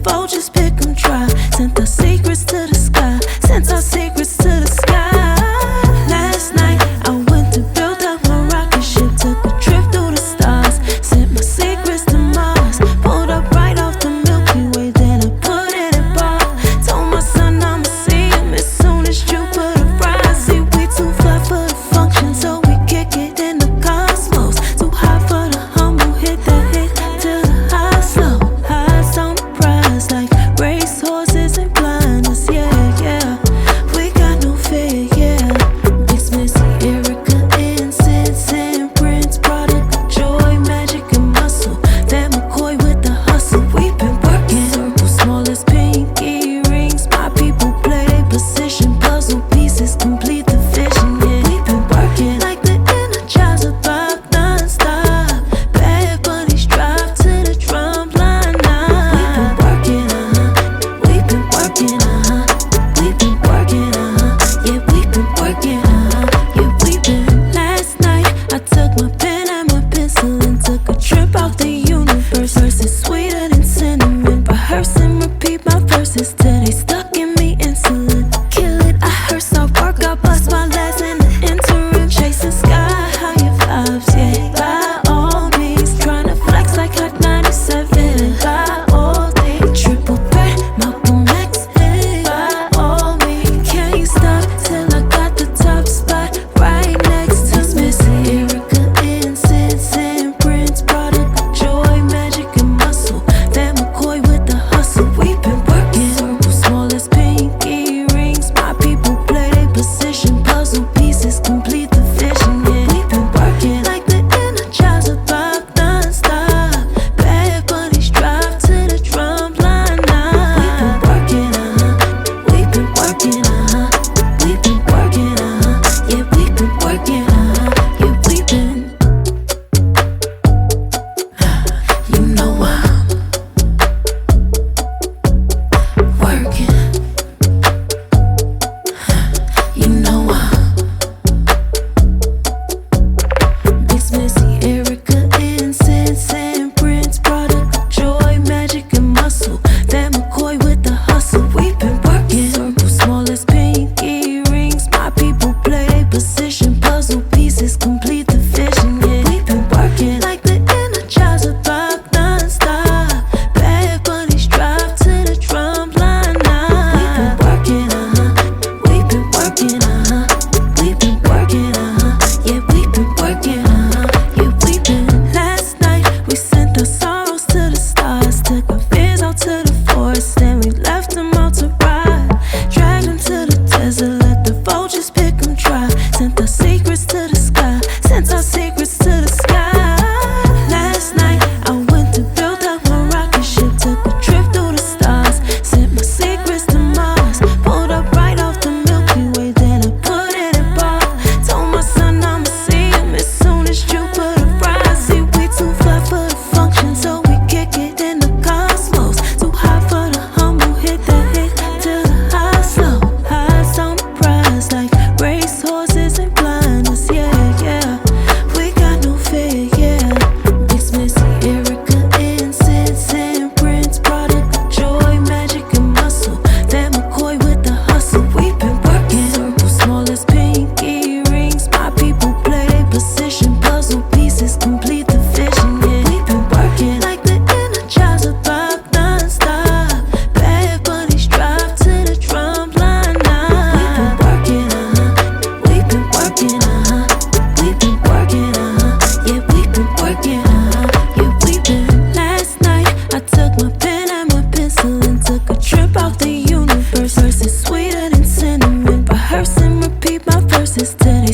vultures pick 'em dry. Sent our secrets to the sky. Sent our secrets to the sky. Last night I went to build up my rocket ship. Took a trip through the stars. Sent my secrets to Mars. Pulled up right off the Milky Way. Then I put it in bar. Told my son I'ma see him as soon as Jupiter rise. See, we too fly for the function, so we kick it in the cosmos. Too high for the humble. Hit that hit till the high slow. Highs on the prize like race horses and blinders. Yeah, yeah. We got no fear, yeah. Mix Missy, Erica, incense and Prince. Product of joy, magic and muscle. Van McCoy with the hustle. We've been working. Circle small as pinky rings. My people play their position. Puzzle pieces complete the vision, yeah. We've been working like the Energizer Bob non-stop. Bad bunnies drive to the drum line now. We've been working, we've been working, we've been working, yeah, we've been working, yeah, we've been. Last night I took my pen and my pencil and took a trip out the universe. Verses sweeter than cinnamon. Rehearse and repeat my verses till they stuck in me insulin. Kill it, I hearse, I work, I bust my last in the interim. Chasing sky higher vibes, yeah. By all means, tryna flex like Hot 97. By all means, triple threat, Malcolm X. By all means, can't stop till I got the top spot right next to Missy, Erica, incense and Prince. Product of joy, magic and muscle. Van McCoy with the hustle. We've been working. Circle small as pinky rings. My people play their position. Puzzle pieces complete the vision, yeah. We've been working like the Energizer Bob non-stop. Bad bunnies drive to the drum line now. We've been working, we've been working, we've been working, yeah, we've been working, yeah, we've been. You know I'm working. You know Mix Missy, Erica, incense and Prince. Product of joy, magic and muscle. Van McCoy with the hustle. We've been working. Circle small as pinky rings. My people play their position. Puzzle pieces complete the vision, yeah. We've been working like the Energizer Bob non-stop. Bad bunnies drive to the drum line now. We've been working, we've been working, we've been working, yeah, we've been working, yeah, we've been. Last night we sent our sorrows to the stars. Took our fears out to the forest. Then we left them out to ride. Dragged them to the desert. Let the vultures pick 'em dry. Sent our secrets to the sky. Sent our secrets to the sky. Last night I went to build up my rocket ship. Took a trip through the stars. Sent my secrets to Mars. Pulled up right off the Milky Way. Then I put it in bar. Told my son I'ma see him as soon as Jupiter rise. See, we too fly for the function, so we kick it in the cosmos. Too high for the humble. Hit that hit till the high slow. Highs on the prize like race horses and blinders. Yeah, yeah. We got no fear, yeah. Mix Missy, Erica, incense and Prince. Product of joy, magic and muscle. Van McCoy with the hustle. We've been working. Circle small as pinky rings. My people play their position. Puzzle pieces complete the vision, yeah. We've been working like the Energizer Bob non-stop. Bad bunnies drive to the drum line now. We've been working, we've been working, we've been working, yeah, we've been working, yeah, we've been. Last night I took my pen and my pencil and took a trip out the universe. Verses sweeter than cinnamon. Rehearse and repeat my verses till they